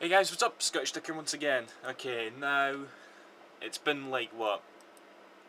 Hey guys, what's up? Scottish Duck here once again. Okay, now it's been like what,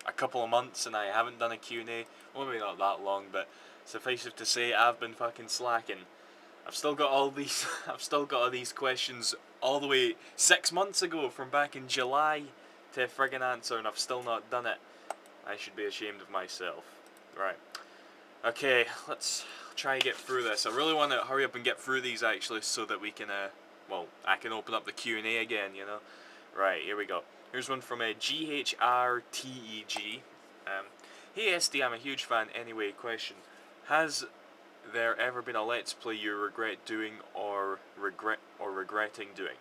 a couple of months and I haven't done a Q&A. Well, maybe not that long, but suffice it to say I've been fucking slacking. I've still got all these I've still got all these questions all the way 6 months ago from back in July to friggin' answer, and I've still not done it. I should be ashamed of myself. Right. Okay, let's try and get through this. I really want to hurry up and get through these actually so that we can well, I can open up the Q&A again, you know. Right, here we go. Here's one from a GHRTEG. Hey SD, I'm a huge fan. Anyway, question: has there ever been a Let's Play you regret doing or regretting doing?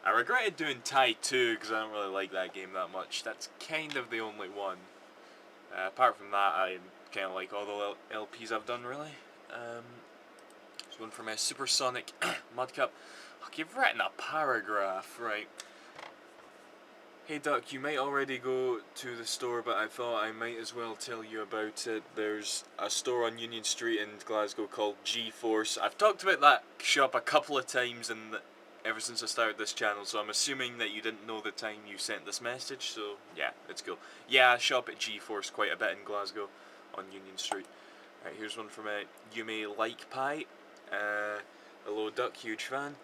I regretted doing Tai 2 because I don't really like that game that much. That's kind of the only one. Apart from that, I kind of like all the LPs I've done, really. There's one from a Supersonic Mudcup. Look, you've written a paragraph, right? Hey Duck, you might already go to the store, but I thought I might as well tell you about it. There's a store on Union Street in Glasgow called G-Force. I've talked about that shop a couple of times ever since I started this channel, so I'm assuming that you didn't know the time you sent this message, so yeah, it's cool. Yeah, I shop at G-Force quite a bit in Glasgow on Union Street. Right, here's one from You May Like Pie. Hello Duck, huge fan.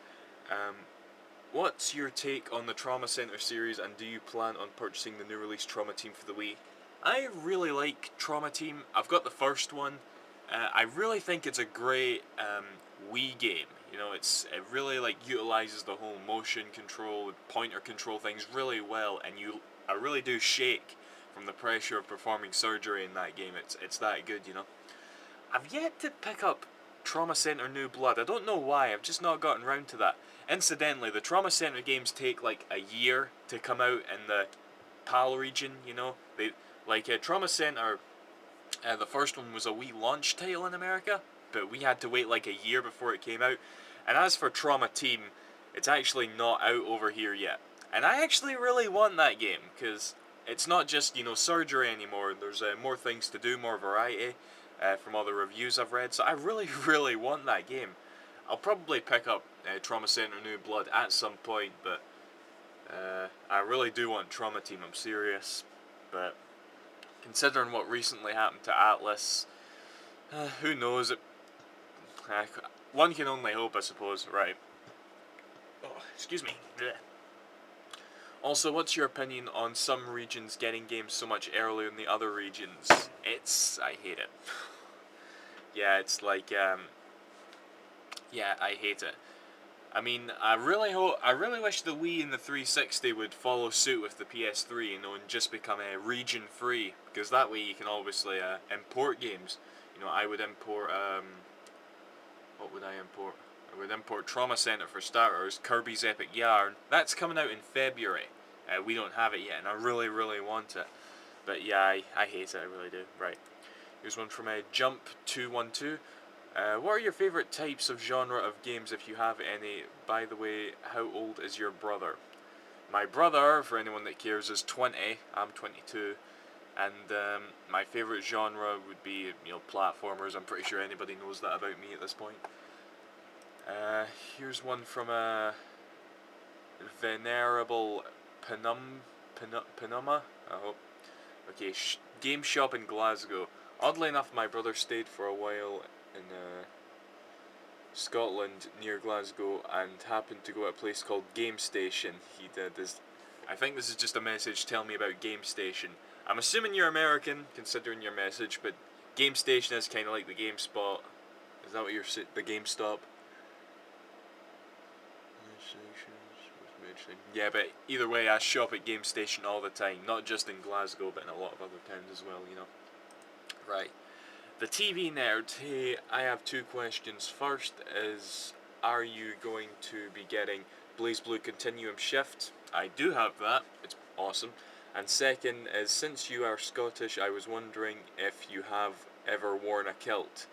What's your take on the Trauma Center series, and do you plan on purchasing the new release Trauma Team for the Wii? I really like Trauma Team. I've got the first one. I really think it's a great Wii game. You know, it really like utilizes the whole motion control, pointer control things really well, and I really do shake from the pressure of performing surgery in that game. It's that good, you know. I've yet to pick up Trauma Center New Blood. I don't know why, I've just not gotten round to that. Incidentally, the Trauma Center games take like a year to come out in the PAL region, you know. Trauma Center, the first one was a Wii launch title in America, but we had to wait like a year before it came out. And as for Trauma Team, it's actually not out over here yet. And I actually really want that game, because it's not just, you know, surgery anymore. There's more things to do, more variety. From all the reviews I've read, so I really, really want that game. I'll probably pick up Trauma Center New Blood at some point, but I really do want Trauma Team, I'm serious. But considering what recently happened to Atlas, who knows? One can only hope, I suppose, right? Oh, excuse me. Blech. Also, what's your opinion on some regions getting games so much earlier than the other regions? I hate it. Yeah, it's like, yeah, I hate it. I mean, I really wish the Wii and the 360 would follow suit with the PS3, you know, and just become a region free, because that way you can obviously import games. You know, I would import, what would I import? I would import Trauma Center for starters, Kirby's Epic Yarn. That's coming out in February. We don't have it yet, and I really, really want it. But yeah, I hate it, I really do. Right. Here's one from Jump212. What are your favourite types of genre of games, if you have any? By the way, how old is your brother? My brother, for anyone that cares, is 20. I'm 22. And my favourite genre would be, you know, platformers. I'm pretty sure anybody knows that about me at this point. Here's one from a Venerable Penuma. I hope. Okay, game shop in Glasgow. Oddly enough, my brother stayed for a while in Scotland near Glasgow and happened to go to a place called Game Station. He did this. I think this is just a message telling me about Game Station. I'm assuming you're American, considering your message, but Game Station is kind of like the GameSpot. Is that what you're saying? The GameStop? Yeah, but either way, I shop at Game Station all the time. Not just in Glasgow, but in a lot of other towns as well, you know. Right. The TV Nerd, hey, I have two questions. First is, are you going to be getting BlazBlue Continuum Shift? I do have that, it's awesome. And second is, since you are Scottish, I was wondering if you have ever worn a kilt.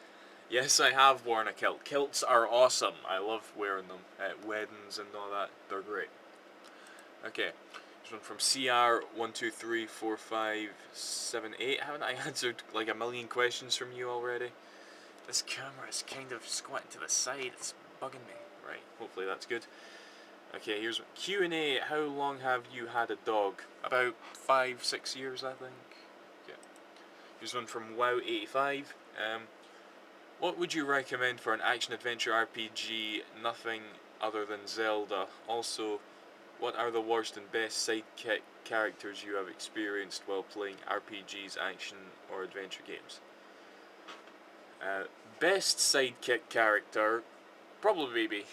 Yes, I have worn a kilt. Kilts are awesome. I love wearing them at weddings and all that. They're great. Okay. This one from CR1234578. Haven't I answered like a million questions from you already? This camera is kind of squinting to the side. It's bugging me. Right, hopefully that's good. Okay, here's Q&A. How long have you had a dog? About 5-6 years, I think. Okay. Here's one from WoW85. What would you recommend for an action-adventure RPG, nothing other than Zelda? Also, what are the worst and best sidekick characters you have experienced while playing RPGs, action, or adventure games? Uh, Best sidekick character, probably maybe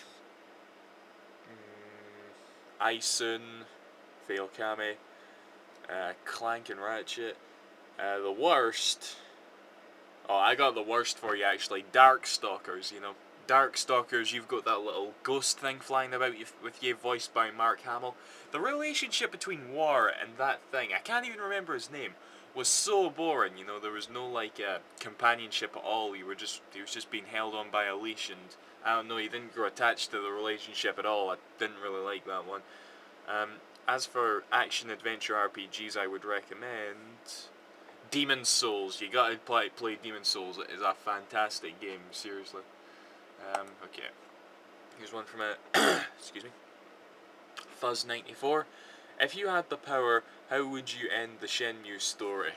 Ison, Fail Kame, Clank and Ratchet. The worst. Oh, I got the worst for you actually. Darkstalkers, you know. Darkstalkers, you've got that little ghost thing flying about with you, voiced by Mark Hamill. The relationship between War and that thing, I can't even remember his name, was so boring. You know, there was no like companionship at all. He was just being held on by a leash, and I don't know. He didn't grow attached to the relationship at all. I didn't really like that one. Um, as for action adventure RPGs, I would recommend Demon's Souls. You gotta play Demon's Souls. It is a fantastic game. Seriously. Okay. Here's one from a excuse me. Fuzz94. If you had the power, how would you end the Shenmue story?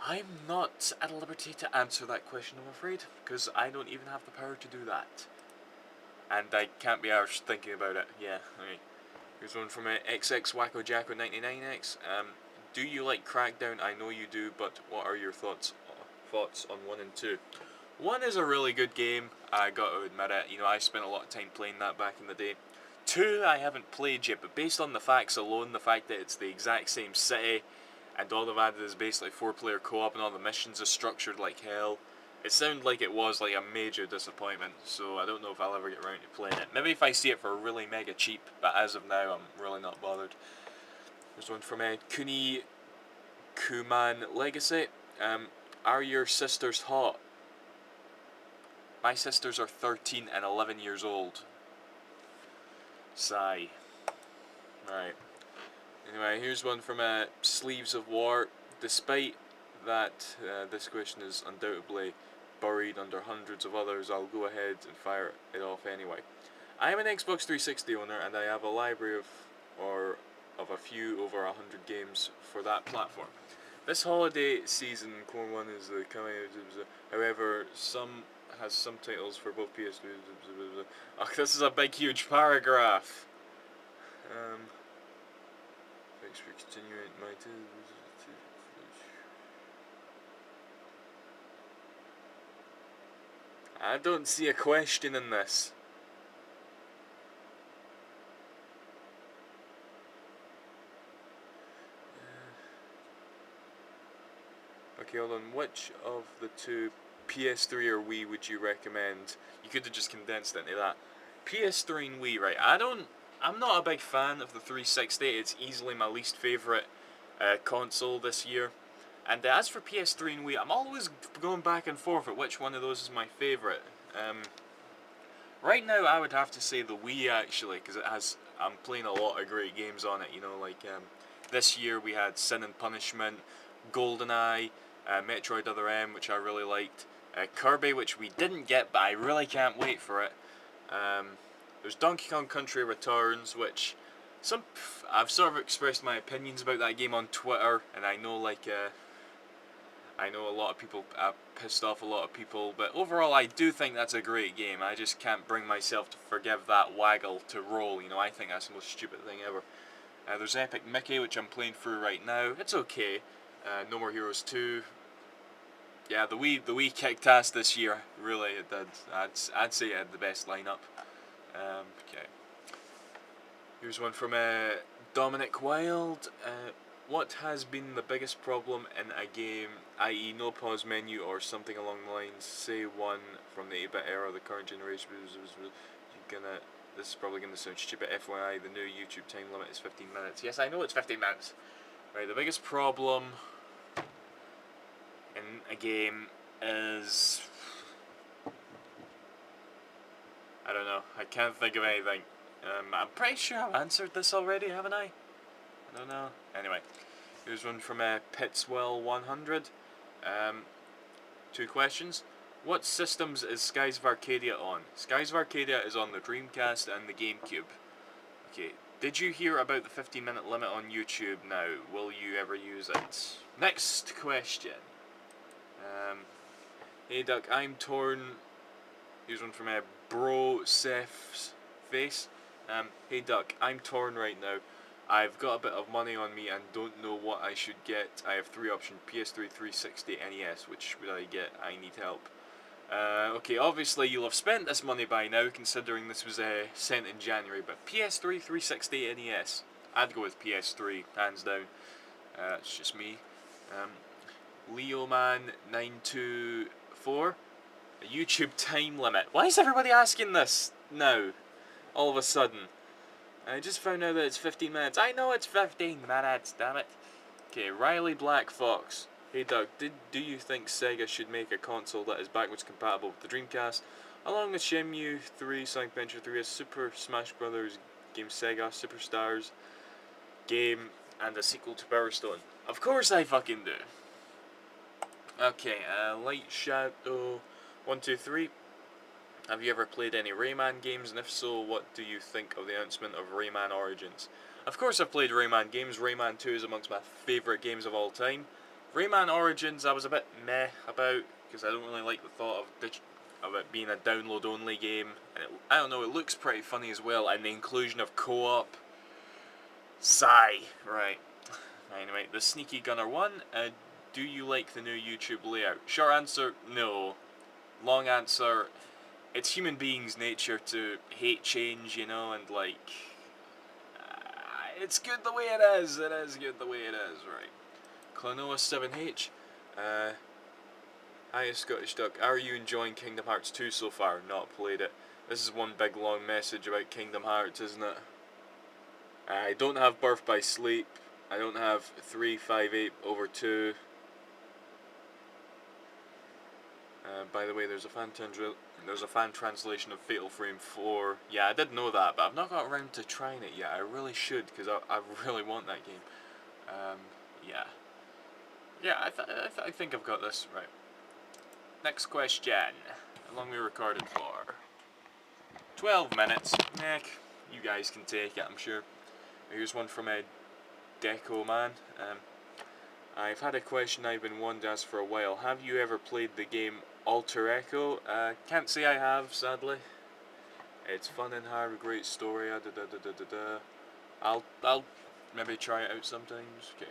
I'm not at liberty to answer that question, I'm afraid, because I don't even have the power to do that. And I can't be arsed thinking about it. Yeah, okay. Here's one from XX Wacko Jacko 99X. Do you like Crackdown? I know you do, but what are your thoughts on 1 and 2? 1 is a really good game, I got to admit it. You know, I spent a lot of time playing that back in the day. 2 I haven't played yet, but based on the facts alone, the fact that it's the exact same city, and all they've added is basically 4-player co-op and all the missions are structured like hell, it sounded like it was like a major disappointment, so I don't know if I'll ever get around to playing it. Maybe if I see it for really mega cheap, but as of now, I'm really not bothered. There's one from Kuni Kuman Legacy. Are your sisters hot? My sisters are 13 and 11 years old. Sigh. Right. Anyway, here's one from Sleeves of War. Despite that this question is undoubtedly buried under hundreds of others, I'll go ahead and fire it off anyway. I am an Xbox 360 owner, and I have a library of a few over 100 games for that platform. This holiday season, Core 1 is coming. However, some has subtitles for both PS3. Oh, this is a big, huge paragraph. Thanks for continuing my. I don't see a question in this. Okay, hold on. Which of the two, PS3 or Wii, would you recommend? You could have just condensed it into that. PS3 and Wii, right? I'm not a big fan of the 360. It's easily my least favourite console this year. And as for PS3 and Wii, I'm always going back and forth at which one of those is my favourite. Right now, I would have to say the Wii actually, because I'm playing a lot of great games on it. You know, like this year we had Sin and Punishment, GoldenEye, Metroid Other M, which I really liked, Kirby, which we didn't get, but I really can't wait for it. There's Donkey Kong Country Returns, which I've sort of expressed my opinions about that game on Twitter, and I know I know a lot of people pissed off a lot of people, but overall I do think that's a great game. I just can't bring myself to forgive that waggle to roll. You know, I think that's the most stupid thing ever. There's Epic Mickey, which I'm playing through right now. It's okay. No More Heroes 2. Yeah, the Wii kicked ass this year. Really, it did. I'd say it had the best lineup. Okay. Here's one from Dominic Wild. What has been the biggest problem in a game, i.e. no pause menu or something along the lines, say one from the 8-bit era, the current generation, this is probably going to sound stupid, FYI, the new YouTube time limit is 15 minutes. Yes, I know it's 15 minutes. Right, the biggest problem in a game is... I don't know, I can't think of anything. I'm pretty sure I've answered this already, haven't I? I don't know. Anyway, here's one from Pitswell100. 2 questions. What systems is Skies of Arcadia on? Skies of Arcadia is on the Dreamcast and the GameCube. Okay, did you hear about the 15-minute limit on YouTube now? Will you ever use it? Next question. Hey Duck, I'm torn. Here's one from Bro Seth's face. Hey Duck, I'm torn right now. I've got a bit of money on me and don't know what I should get. I have three options: PS3, 360, NES. Which would I get? I need help. Okay, obviously you'll have spent this money by now, considering this was sent in January, but PS3, 360, NES. I'd go with PS3, hands down. It's just me. LeoMan924. A YouTube time limit. Why is everybody asking this now? All of a sudden. I just found out that it's 15 minutes. I know it's 15 minutes, damn it. Okay, Riley Black Fox. Hey Doug, do you think Sega should make a console that is backwards compatible with the Dreamcast, along with Shenmue 3, Sonic Adventure 3, a Super Smash Bros. Game Sega Superstars game, and a sequel to Power Stone? Of course I fucking do. Okay, Light Shadow 123. Have you ever played any Rayman games, and if so, what do you think of the announcement of Rayman Origins? Of course I've played Rayman games. Rayman 2 is amongst my favourite games of all time. Rayman Origins I was a bit meh about, because I don't really like the thought of it being a download-only game. And I don't know, it looks pretty funny as well, and the inclusion of co-op. Sigh. Right. Anyway, the Sneaky Gunner 1, do you like the new YouTube layout? Short answer, no. Long answer, it's human beings' nature to hate change, you know, and like, it's good the way it is. It is good the way it is, right? Clonoa 7H, hi Scottish Duck, are you enjoying Kingdom Hearts 2 so far? Not played it. This is one big long message about Kingdom Hearts, isn't it? I don't have Birth by Sleep. I don't have 358/2. By the way, there's a fan translation of Fatal Frame 4. Yeah, I did know that, but I've not got around to trying it yet. I really should, because I really want that game. Yeah. Yeah, I think I've got this. Right. Next question. How long we recorded for? 12 minutes. Heck, you guys can take it, I'm sure. Here's one from Deco Man. I've had a question I've been wanting to ask for a while. Have you ever played the game Alter Echo? Can't say I have, sadly. It's fun and hard, a great story. I'll maybe try it out sometimes. Okay.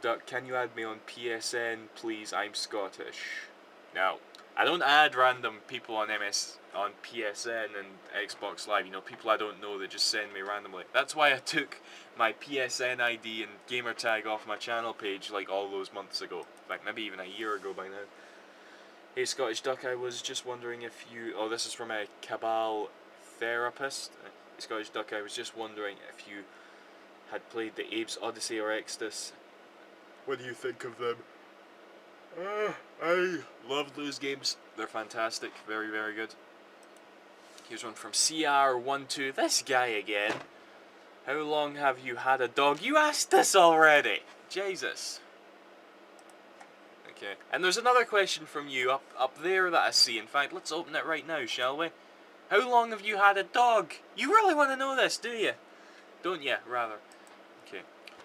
Duck, can you add me on PSN, please? I'm Scottish. Now, I don't add random people on PSN and Xbox Live. You know, people I don't know that just send me randomly. That's why I took my PSN ID and gamertag off my channel page like all those months ago. In fact, maybe even a year ago by now. Hey Scottish Duck, I was just wondering if you... Oh, this is from a Cabal Therapist. Hey Scottish Duck, I was just wondering if you had played the Abe's Odyssey or Exodus. What do you think of them? I love those games. They're fantastic. Very, very good. Here's one from CR12. This guy again. How long have you had a dog? You asked this already. Jesus. Okay. And there's another question from you up there that I see. In fact, let's open it right now, shall we? How long have you had a dog? You really want to know this, do you? Don't you, rather? Okay.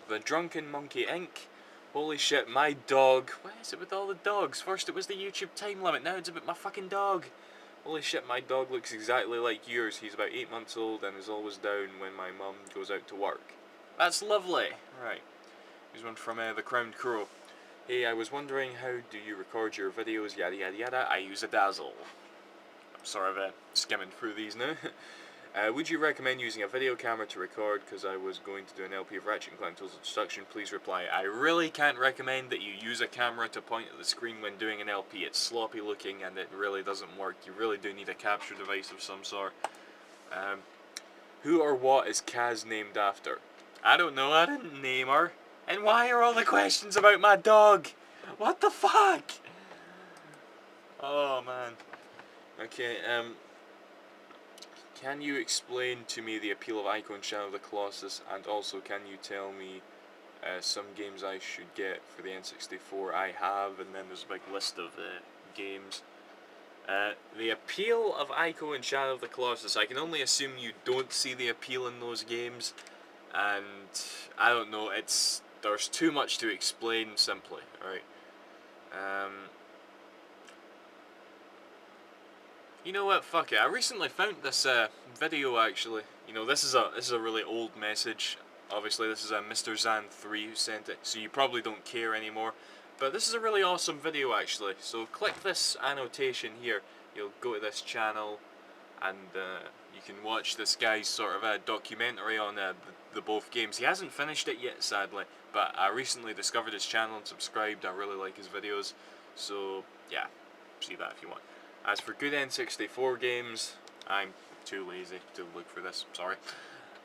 The Drunken Monkey Inc. Holy shit, my dog. What is it with all the dogs? First it was the YouTube time limit, now it's about my fucking dog. Holy shit, my dog looks exactly like yours. He's about 8 months old and is always down when my mum goes out to work. That's lovely. Right. Here's one from the Crowned Crow. Hey, I was wondering, how do you record your videos, yada yada yada. I use a Dazzle. I'm sort of skimming through these now. Would you recommend using a video camera to record? Because I was going to do an LP of Ratchet & Clank Tales of Destruction. Please reply. I really can't recommend that you use a camera to point at the screen when doing an LP. It's sloppy looking and it really doesn't work. You really do need a capture device of some sort. Who or what is Kaz named after? I don't know. I didn't name her. And why are all the questions about my dog? What the fuck? Oh man. Okay, can you explain to me the appeal of Icon Shadow of the Colossus, and also can you tell me some games I should get for the N64? I have, and then there's a big list of games. The appeal of Ico and Shadow of the Colossus, I can only assume you don't see the appeal in those games, and I don't know, there's too much to explain simply, right? You know what? Fuck it. I recently found this video actually. You know, this is a really old message. Obviously, this is a Mr. Zan3 who sent it, so you probably don't care anymore. But this is a really awesome video actually. So click this annotation here. You'll go to this channel, and you can watch this guy's sort of a documentary on the both games. He hasn't finished it yet, sadly, but I recently discovered his channel and subscribed. I really like his videos, so yeah, see that if you want. As for good N64 games, I'm too lazy to look for this, sorry.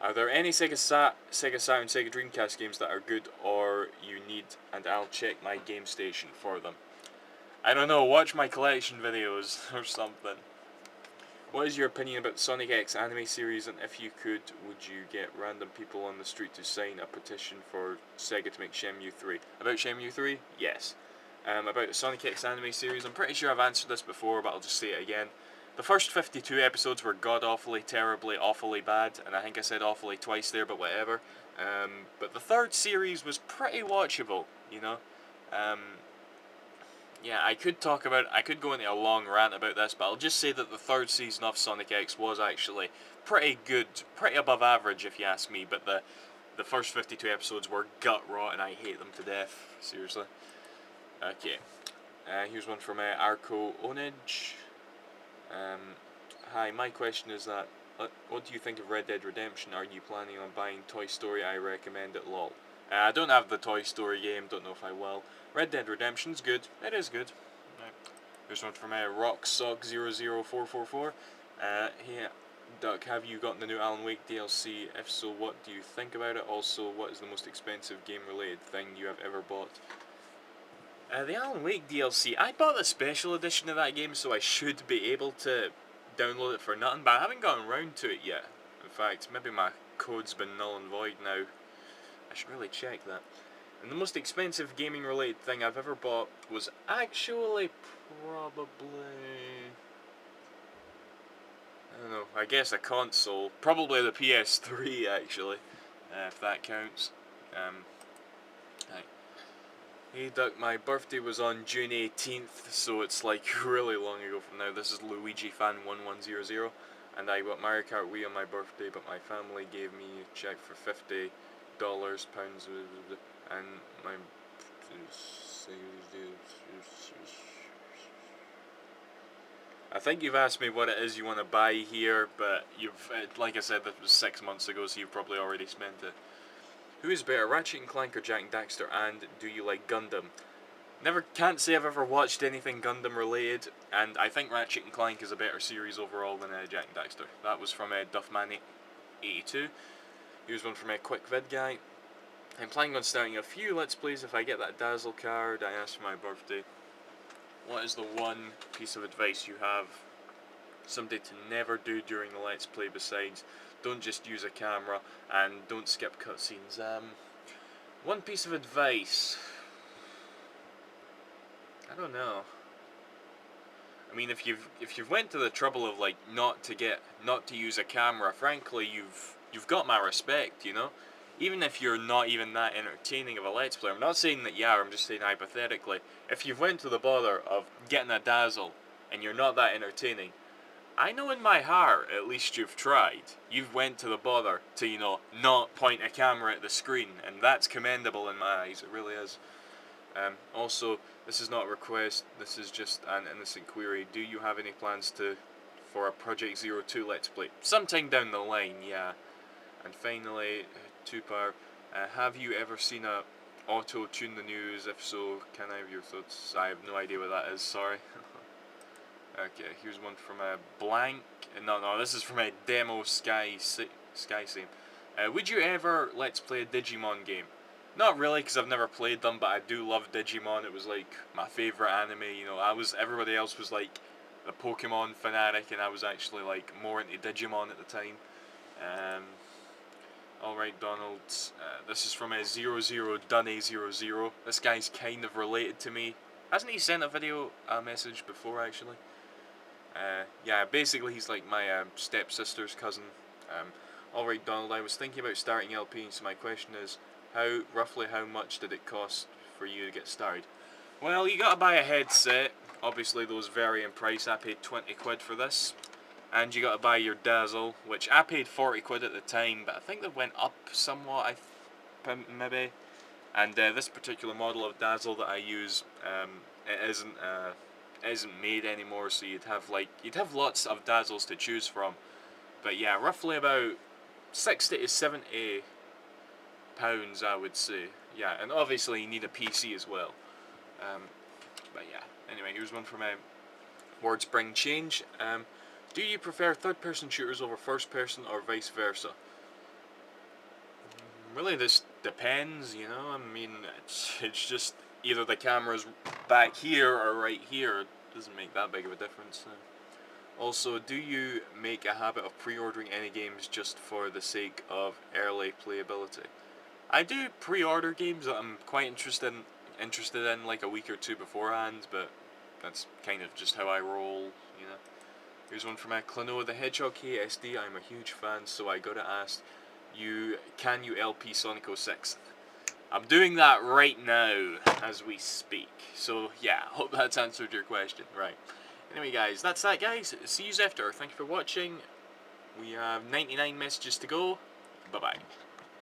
Are there any Sega Saturn, Sega Dreamcast games that are good or you need, and I'll check my game station for them? I don't know, watch my collection videos or something. What is your opinion about the Sonic X anime series, and if you could, would you get random people on the street to sign a petition for Sega to make Shenmue 3? About Shenmue 3? Yes. About the Sonic X anime series, I'm pretty sure I've answered this before, but I'll just say it again. The first 52 episodes were god-awfully, terribly, awfully bad, and I think I said awfully twice there, but whatever. But the third series was pretty watchable, you know? Yeah, I could go into a long rant about this, but I'll just say that the third season of Sonic X was actually pretty good, pretty above average if you ask me, but the first 52 episodes were gut-rot and I hate them to death, seriously. Okay, here's one from Arco Onage. Hi, my question is that, what do you think of Red Dead Redemption? Are you planning on buying Toy Story? I recommend it, lol. I don't have the Toy Story game, don't know if I will. Red Dead Redemption's good. It is good. Right. Here's one from RockSock00444. Hey, Duck, have you gotten the new Alan Wake DLC? If so, what do you think about it? Also, what is the most expensive game-related thing you have ever bought? The Alan Wake DLC, I bought the special edition of that game, so I should be able to download it for nothing, but I haven't gotten around to it yet. In fact, maybe my code's been null and void now. I should really check that. And the most expensive gaming related thing I've ever bought was actually probably, I don't know, I guess a console. Probably the PS3 actually, if that counts. Hi. Hey Duck, my birthday was on June 18th, so it's like really long ago from now. This is Luigi Fan 1100, and I got Mario Kart Wii on my birthday, but my family gave me a check for $50, pounds, and my... I think you've asked me what it is you want to buy here, but you've, like I said, that was 6 months ago, so you've probably already spent it. Who is better, Ratchet and Clank or Jak and Daxter, and do you like Gundam? Can't say I've ever watched anything Gundam related, and I think Ratchet and Clank is a better series overall than Jak and Daxter. That was from Duffman82. Here's one from a Quick Vid Guy. I'm planning on starting a few Let's Plays if I get that Dazzle card I asked for my birthday. What is the one piece of advice you have somebody to never do during a Let's Play besides don't just use a camera and don't skip cutscenes? One piece of advice, I don't know. I mean, if you've went to the trouble of like not to use a camera, frankly, you've got my respect, you know. Even if you're not even that entertaining of a Let's Play, I'm not saying that you are, I'm just saying hypothetically, if you've went to the bother of getting a Dazzle and you're not that entertaining, I know in my heart, at least you've tried. You've went to the bother to, you know, not point a camera at the screen, and that's commendable in my eyes, it really is. Also, this is not a request, this is just an innocent query. Do you have any plans for a Project 02 Let's Play? Sometime down the line, yeah. And finally, two-part, have you ever seen a auto-tune the news? If so, can I have your thoughts? I have no idea what that is, sorry. Okay, here's one from a blank. No, this is from a demo Sky Sim. Would you ever Let's Play a Digimon game? Not really, because I've never played them, but I do love Digimon. It was like my favourite anime, you know. Everybody else was like a Pokemon fanatic, and I was actually like more into Digimon at the time. Alright, Donald, this is from a 00Dunny00. This guy's kind of related to me. Hasn't he sent a message before, actually? Yeah, basically he's like my stepsister's cousin. Alright, Donald, I was thinking about starting LPing, so my question is, roughly how much did it cost for you to get started? Well, you gotta buy a headset. Obviously those vary in price. I paid 20 quid for this. And you gotta buy your Dazzle, which I paid 40 quid at the time, but I think they went up somewhat, maybe. And this particular model of Dazzle that I use, it isn't made anymore, so you'd have lots of Dazzles to choose from. But yeah, roughly about 60 to 70 pounds, I would say. Yeah, and obviously you need a PC as well. But yeah, anyway, here's one for my words bring change. Do you prefer third-person shooters over first-person or vice versa? Really, this depends, you know. I mean, it's just either the camera's back here or right here. It doesn't make that big of a difference. Also, do you make a habit of pre-ordering any games just for the sake of early playability? I do pre-order games that I'm quite interested in like a week or two beforehand, but that's kind of just how I roll, you know. Here's one from Clino the Hedgehog KSD. I'm a huge fan, so I gotta ask you, can you LP Sonic 06? I'm doing that right now as we speak. So yeah, hope that's answered your question. Right. Anyway guys, that's that guys. See you after. Thank you for watching. We have 99 messages to go. Bye bye.